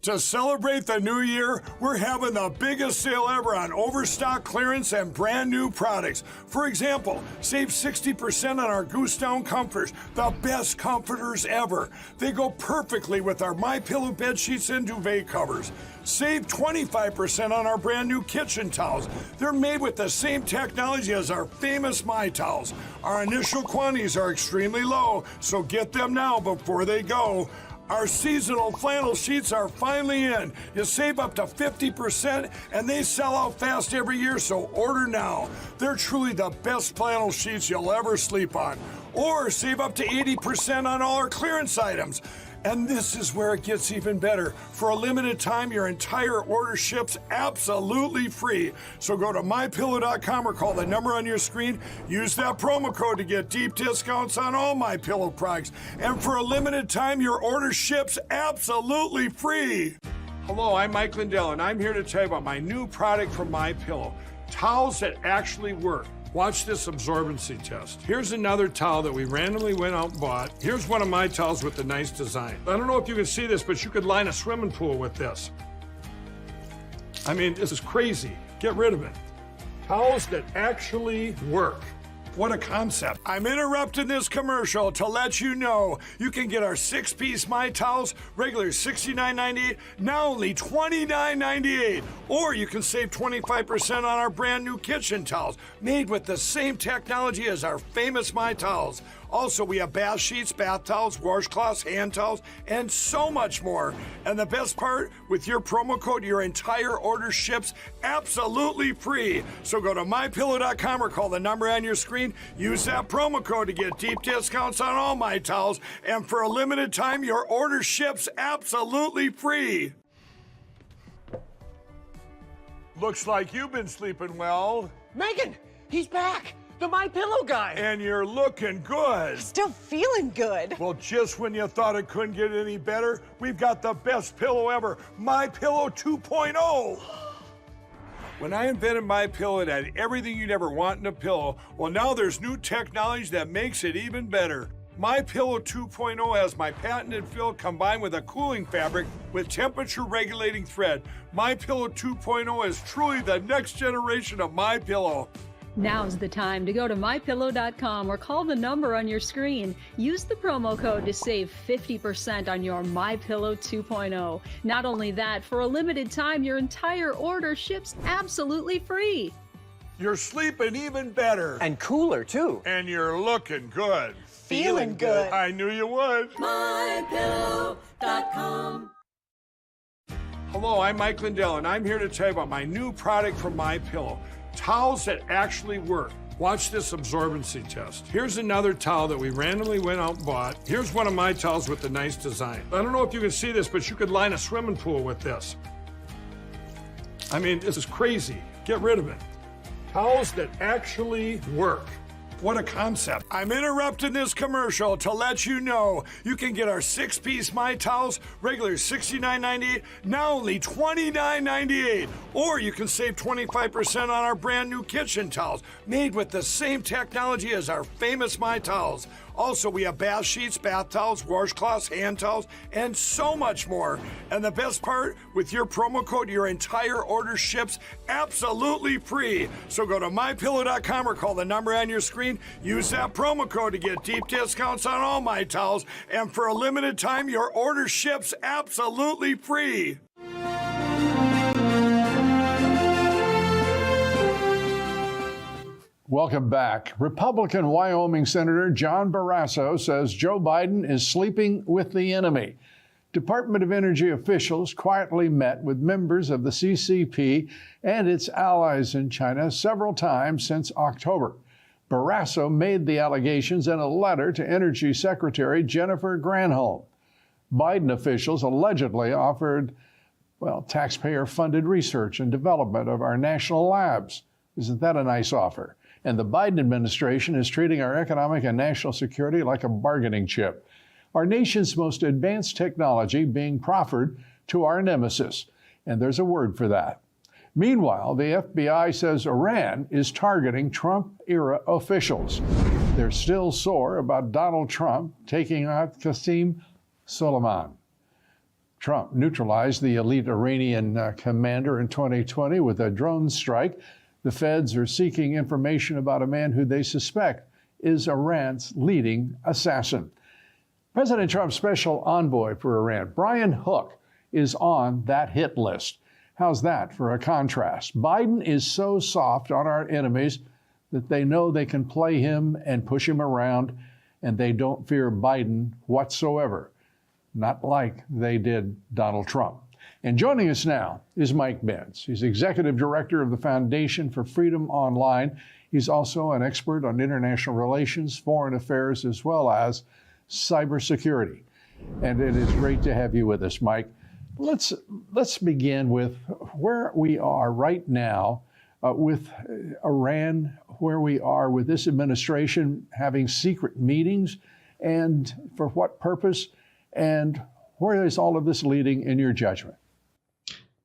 To celebrate the new year, we're having the biggest sale ever on overstock clearance and brand new products. For example, save 60% on our Goose Down comforters, the best comforters ever. They go perfectly with our MyPillow bed sheets and duvet covers. Save 25% on our brand new kitchen towels. They're made with the same technology as our famous My Towels. Our initial quantities are extremely low, so get them now before they go. Our seasonal flannel sheets are finally in. You save up to 50%, and they sell out fast every year, so order now. They're truly the best flannel sheets you'll ever sleep on. Or save up to 80% on all our clearance items. And this is where it gets even better. For a limited time, your entire order ships absolutely free. So go to MyPillow.com or call the number on your screen. Use that promo code to get deep discounts on all MyPillow products. And for a limited time, your order ships absolutely free. Hello, I'm Mike Lindell, and I'm here to tell you about my new product from MyPillow. Towels that actually work. Watch this absorbency test. Here's another towel that we randomly went out and bought. Here's one of my towels with the nice design. I don't know if you can see this, but you could line a swimming pool with this. I mean, this is crazy. Get rid of it. Towels that actually work. What a concept. I'm interrupting this commercial to let you know you can get our 6-piece My Towels, regular $69.98, now only $29.98. Or you can save 25% on our brand new kitchen towels, made with the same technology as our famous My Towels. Also, we have bath sheets, bath towels, washcloths, hand towels, and so much more. And the best part, with your promo code, your entire order ships absolutely free. So go to MyPillow.com or call the number on your screen. Use that promo code to get deep discounts on all My Towels. And for a limited time, your order ships absolutely free. Looks like you've been sleeping well. Megan, he's back. The MyPillow guy. And you're looking good. Still feeling good. Well, just when you thought it couldn't get any better, we've got the best pillow ever, MyPillow 2.0. When I invented MyPillow, it had everything you'd ever want in a pillow. Well, now there's new technology that makes it even better. MyPillow 2.0 has my patented fill combined with a cooling fabric with temperature-regulating thread. MyPillow 2.0 is truly the next generation of MyPillow. Now's the time to go to MyPillow.com or call the number on your screen. Use the promo code to save 50% on your MyPillow 2.0. Not only that, for a limited time, your entire order ships absolutely free. You're sleeping even better. And cooler, too. And you're looking good. Feeling good. I knew you would. MyPillow.com. Hello, I'm Mike Lindell, and I'm here to tell you about my new product from MyPillow. Towels that actually work. Watch this absorbency test. Here's another towel that we randomly went out and bought. Here's one of my towels with the nice design. I don't know if you can see this, but you could line a swimming pool with this. I mean, this is crazy. Get rid of it. Towels that actually work. What a concept. I'm interrupting this commercial to let you know you can get our 6-piece My Towels, regular $69.98, now only $29.98. Or you can save 25% on our brand new kitchen towels, made with the same technology as our famous My Towels. Also, we have bath sheets, bath towels, washcloths, hand towels, and so much more. And the best part, with your promo code, your entire order ships absolutely free. So go to MyPillow.com or call the number on your screen. Use that promo code to get deep discounts on all My Towels. And for a limited time, your order ships absolutely free. Welcome back. Republican Wyoming Senator John Barrasso says Joe Biden is sleeping with the enemy. Department of Energy officials quietly met with members of the CCP and its allies in China several times since October. Barrasso made the allegations in a letter to Energy Secretary Jennifer Granholm. Biden officials allegedly offered, taxpayer-funded research and development of our national labs. Isn't that a nice offer? And the Biden administration is treating our economic and national security like a bargaining chip. Our nation's most advanced technology being proffered to our nemesis. And there's a word for that. Meanwhile, the FBI says Iran is targeting Trump-era officials. They're still sore about Donald Trump taking out Qasem Soleimani. Trump neutralized the elite Iranian commander in 2020 with a drone strike. The feds are seeking information about a man who they suspect is Iran's leading assassin. President Trump's special envoy for Iran, Brian Hook, is on that hit list. How's that for a contrast? Biden is so soft on our enemies that they know they can play him and push him around, and they don't fear Biden whatsoever, not like they did Donald Trump. And joining us now is Mike Benz. He's executive director of the Foundation for Freedom Online. He's also an expert on international relations, foreign affairs, as well as cybersecurity. And it is great to have you with us, Mike. Let's begin with where we are right now with Iran, where we are with this administration having secret meetings, and for what purpose, and where is all of this leading in your judgment?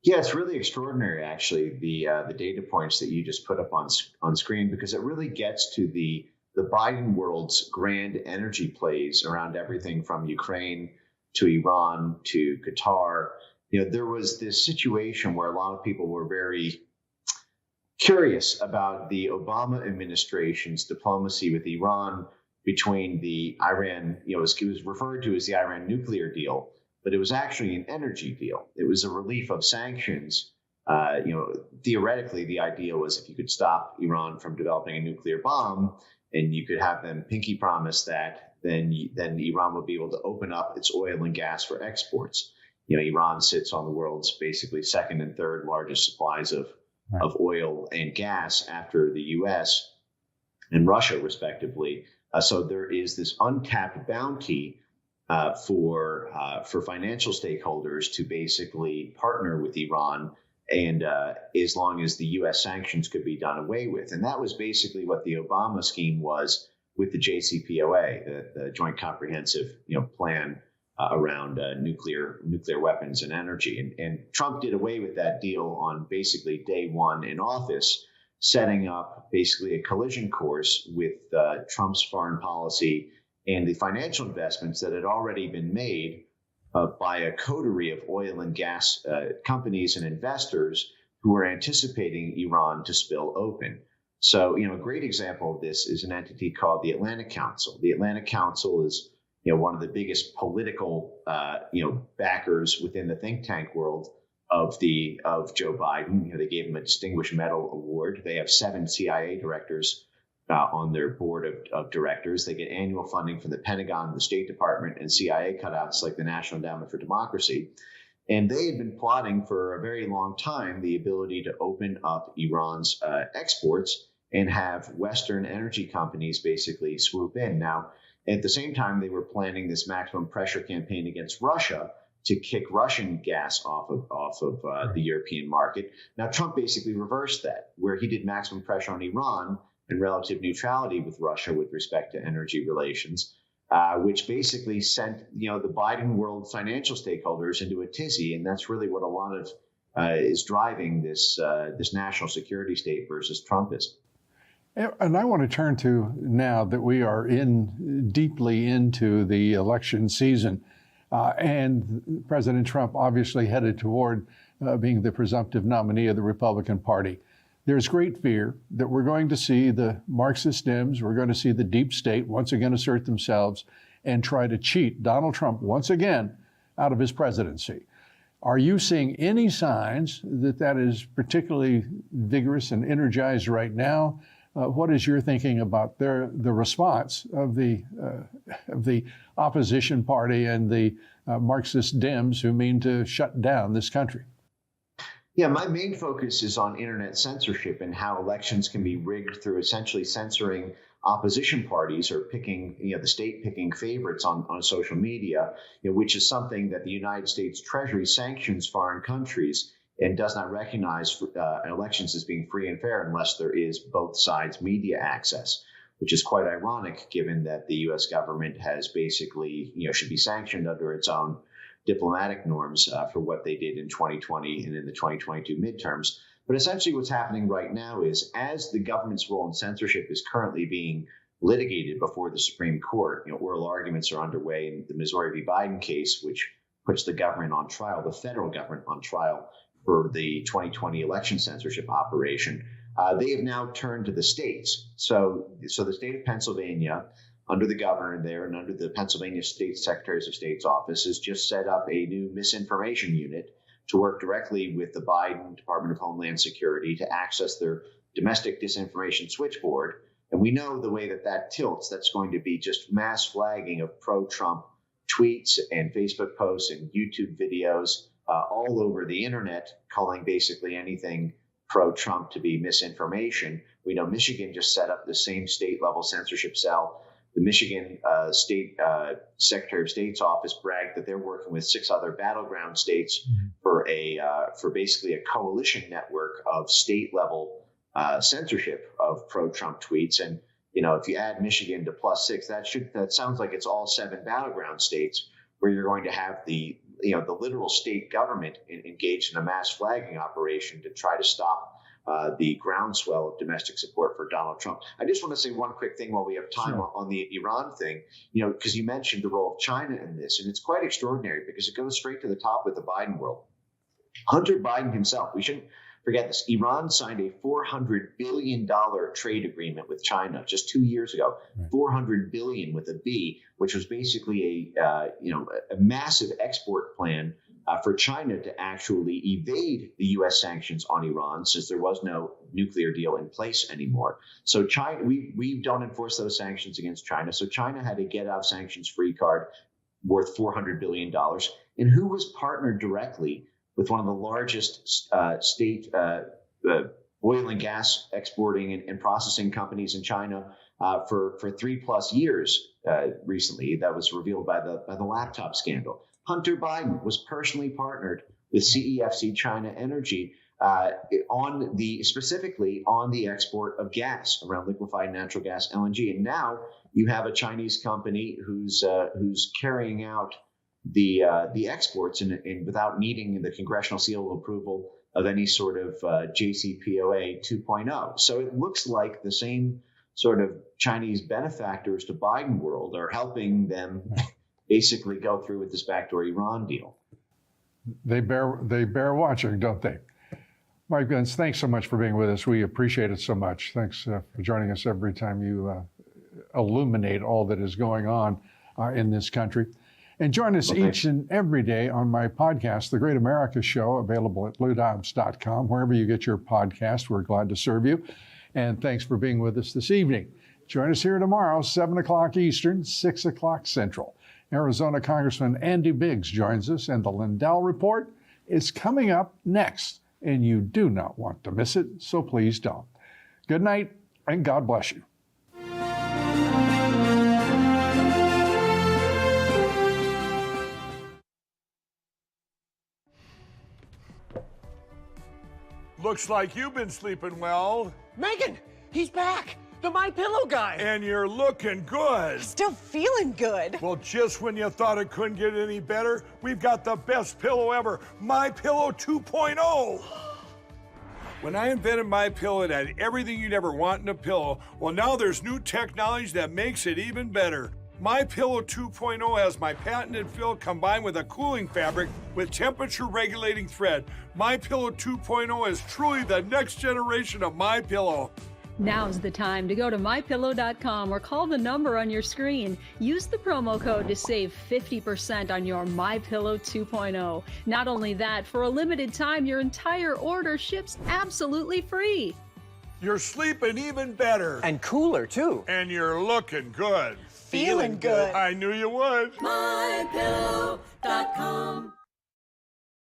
Yeah, it's really extraordinary, actually, the data points that you just put up on screen, because it really gets to the Biden world's grand energy plays around everything from Ukraine to Iran to Qatar. There was this situation where a lot of people were very curious about the Obama administration's diplomacy with Iran between the Iran, it was referred to as the Iran nuclear deal, but it was actually an energy deal. It was a relief of sanctions. Theoretically, the idea was if you could stop Iran from developing a nuclear bomb and you could have them pinky promise that, then Iran would be able to open up its oil and gas for exports. Iran sits on the world's basically second and third largest supplies of oil and gas after the U.S. and Russia, respectively. So there is this untapped bounty for financial stakeholders to basically partner with Iran, and as long as the U.S. sanctions could be done away with. And that was basically what the Obama scheme was with the JCPOA, the Joint Comprehensive Plan around nuclear weapons and energy. And Trump did away with that deal on basically day one in office, setting up basically a collision course with Trump's foreign policy and the financial investments that had already been made by a coterie of oil and gas companies and investors who were anticipating Iran to spill open. So, a great example of this is an entity called the Atlantic Council. The Atlantic Council is, one of the biggest political, backers within the think tank world of Joe Biden. They gave him a Distinguished Medal Award. They have 7 CIA directors on their board of directors. They get annual funding from the Pentagon, the State Department, and CIA cutouts like the National Endowment for Democracy. And they had been plotting for a very long time the ability to open up Iran's exports and have Western energy companies basically swoop in. Now, at the same time, they were planning this maximum pressure campaign against Russia to kick Russian gas off of the European market. Now, Trump basically reversed that, where he did maximum pressure on Iran and relative neutrality with Russia with respect to energy relations, which basically sent the Biden world financial stakeholders into a tizzy, and that's really what a lot of is driving this national security state versus Trumpism. And I want to turn to, now that we are deeply into the election season, and President Trump obviously headed toward being the presumptive nominee of the Republican Party. There's great fear that we're going to see the Marxist Dems, we're going to see the deep state once again assert themselves and try to cheat Donald Trump once again out of his presidency. Are you seeing any signs that is particularly vigorous and energized right now? What is your thinking about the response of the opposition party and the Marxist Dems who mean to shut down this country? Yeah, my main focus is on internet censorship and how elections can be rigged through essentially censoring opposition parties or picking, the state picking favorites on social media, which is something that the United States Treasury sanctions foreign countries and does not recognize elections as being free and fair unless there is both sides media access, which is quite ironic given that the U.S. government has basically, should be sanctioned under its own diplomatic norms for what they did in 2020 and in the 2022 midterms. But essentially what's happening right now is, as the government's role in censorship is currently being litigated before the Supreme Court, oral arguments are underway in the Missouri v. Biden case, which puts the government on trial, the federal government on trial for the 2020 election censorship operation. They have now turned to the states. So the state of Pennsylvania, under the governor there and under the Pennsylvania State Secretaries of State's office, has just set up a new misinformation unit to work directly with the Biden Department of Homeland Security to access their domestic disinformation switchboard. And we know the way that tilts, that's going to be just mass flagging of pro-Trump tweets and Facebook posts and YouTube videos all over the internet, calling basically anything pro-Trump to be misinformation. We know Michigan just set up the same state-level censorship cell. The Michigan State Secretary of State's office bragged that they're working with 6 other battleground states for basically a coalition network of state-level censorship of pro-Trump tweets. And if you add Michigan to +6, that sounds like it's all 7 battleground states where you're going to have the literal state government engaged in a mass flagging operation to try to stop the groundswell of domestic support for Donald Trump. I just want to say one quick thing while we have time on the Iran thing, because you mentioned the role of China in this, and it's quite extraordinary because it goes straight to the top with the Biden world. Hunter Biden himself, we shouldn't forget this. Iran signed a $400 billion trade agreement with China just 2 years ago, $400 billion with a B, which was basically a massive export plan for China to actually evade the U.S. sanctions on Iran, since there was no nuclear deal in place anymore. So China, we don't enforce those sanctions against China. So China had a get out of sanctions free card worth $400 billion. And who was partnered directly with one of the largest state oil and gas exporting and processing companies in China for 3+ years recently? That was revealed by the laptop scandal. Hunter Biden was personally partnered with CEFC China Energy specifically on the export of gas, around liquefied natural gas, LNG. And now you have a Chinese company who's carrying out the exports and without needing the congressional seal of approval of any sort of JCPOA 2.0. So it looks like the same sort of Chinese benefactors to Biden world are helping them basically go through with this backdoor Iran deal. They bear watching, don't they? Mike Vince, thanks so much for being with us. We appreciate it so much. Thanks for joining us every time you illuminate all that is going on in this country. And join us each and every day on my podcast, The Great America Show, available at LouDobbs.com. Wherever you get your podcast, we're glad to serve you. And thanks for being with us this evening. Join us here tomorrow, 7 o'clock Eastern, 6 o'clock Central. Arizona Congressman Andy Biggs joins us, and the Lindell Report is coming up next. And you do not want to miss it, so please don't. Good night, and God bless you. Looks like you've been sleeping well. Megan, he's back. The My Pillow guy. And you're looking good. Still feeling good. Well, just when you thought it couldn't get any better, we've got the best pillow ever, My Pillow 2.0. When I invented My Pillow, it had everything you'd ever want in a pillow. Well, now there's new technology that makes it even better. My Pillow 2.0 has my patented fill combined with a cooling fabric with temperature regulating thread. My Pillow 2.0 is truly the next generation of My Pillow. Now's the time to go to MyPillow.com or call the number on your screen. Use the promo code to save 50% on your My Pillow 2.0. Not only that, for a limited time, your entire order ships absolutely free. You're sleeping even better. And cooler, too. And you're looking good. Feeling good. I knew you would. MyPillow.com.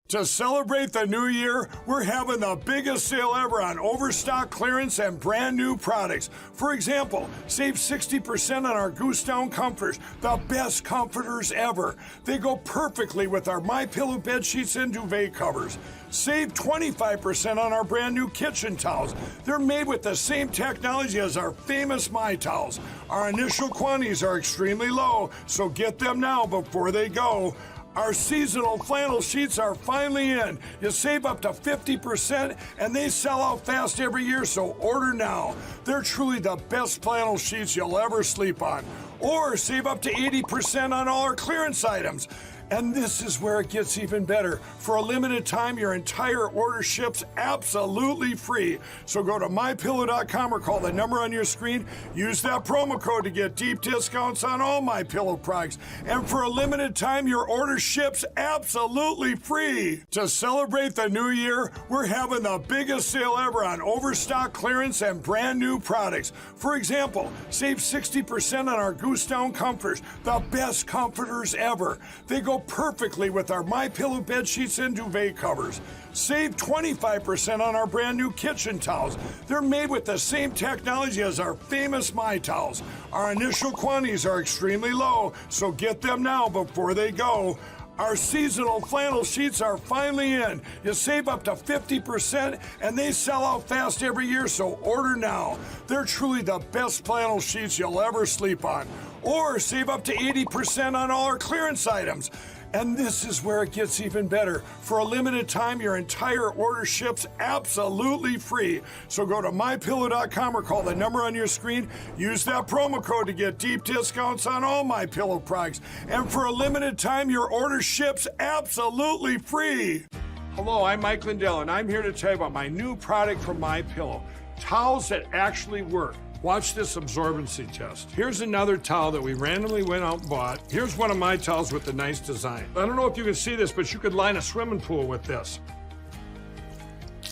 To celebrate the new year, we're having the biggest sale ever on overstock clearance and brand new products. For example, save 60% on our Goose Down comforters, the best comforters ever. They go perfectly with our My Pillow bed sheets and duvet covers. Save 25% on our brand new kitchen towels. They're made with the same technology as our famous My Towels. Our initial quantities are extremely low, so get them now before they go. Our seasonal flannel sheets are finally in. You save up to 50% and they sell out fast every year, so order now. They're truly the best flannel sheets you'll ever sleep on. Or save up to 80% on all our clearance items. And this is where it gets even better. For a limited time, your entire order ships absolutely free. So go to MyPillow.com or call the number on your screen. Use that promo code to get deep discounts on all My Pillow products. And for a limited time, your order ships absolutely free. To celebrate the new year, we're having the biggest sale ever on overstock clearance and brand new products. For example, save 60% on our Goose Down comforters, the best comforters ever. They go perfectly with our My Pillow bed sheets and duvet covers. Save 25% on our brand new kitchen towels. They're made with the same technology as our famous My Towels. Our initial quantities are extremely low, so get them now before they go. Our seasonal flannel sheets are finally in. You save up to 50% and they sell out fast every year, so order now. They're truly the best flannel sheets you'll ever sleep on. Or save up to 80% on all our clearance items. And this is where it gets even better. For a limited time, your entire order ships absolutely free. So go to MyPillow.com or call the number on your screen. Use that promo code to get deep discounts on all My Pillow products. And for a limited time, your order ships absolutely free. Hello, I'm Mike Lindell, and I'm here to tell you about my new product from My Pillow. Towels that actually work. Watch this absorbency test. Here's another towel that we randomly went out and bought. Here's one of my towels with the nice design. I don't know if you can see this, but you could line a swimming pool with this.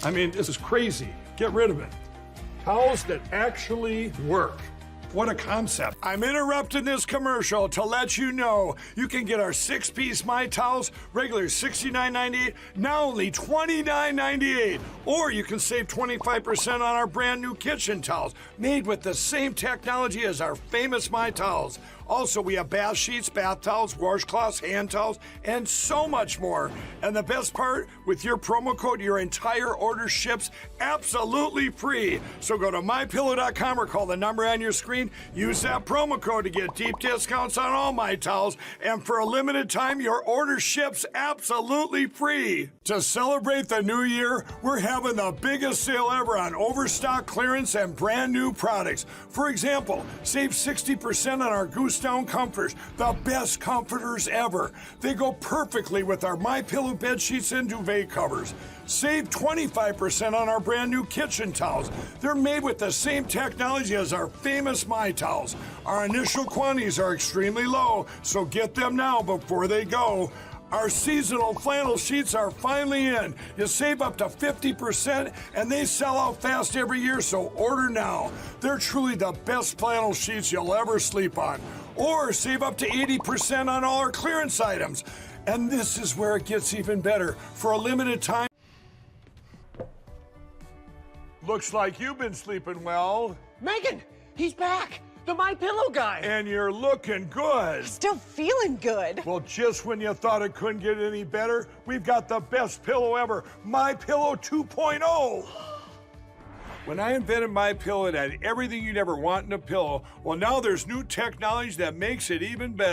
I mean, this is crazy. Get rid of it. Towels that actually work. What a concept. I'm interrupting this commercial to let you know you can get our 6-piece My Towels, regular $69.98, now only $29.98. Or you can save 25% on our brand new kitchen towels, made with the same technology as our famous My Towels. Also, we have bath sheets, bath towels, washcloths, hand towels, and so much more. And the best part, with your promo code, your entire order ships absolutely free. So go to MyPillow.com or call the number on your screen. Use that promo code to get deep discounts on all My Towels. And for a limited time, your order ships absolutely free. To celebrate the new year, we're having the biggest sale ever on overstock clearance and brand new products. For example, save 60% on our Goose Down comforters, the best comforters ever. They go perfectly with our My Pillow bed sheets and duvet covers. Save 25% on our brand new kitchen towels. They're made with the same technology as our famous My Towels. Our initial quantities are extremely low, so get them now before they go. Our seasonal flannel sheets are finally in. You save up to 50% and they sell out fast every year, so order now. They're truly the best flannel sheets you'll ever sleep on. Or save up to 80% on all our clearance items. And this is where it gets even better. For a limited time, looks like you've been sleeping well. Megan, he's back. The My Pillow guy. And you're looking good. Still feeling good. Well, just when you thought it couldn't get any better, we've got the best pillow ever, My Pillow 2.0. When I invented My Pillow, it had everything you'd ever want in a pillow. Well, now there's new technology that makes it even better.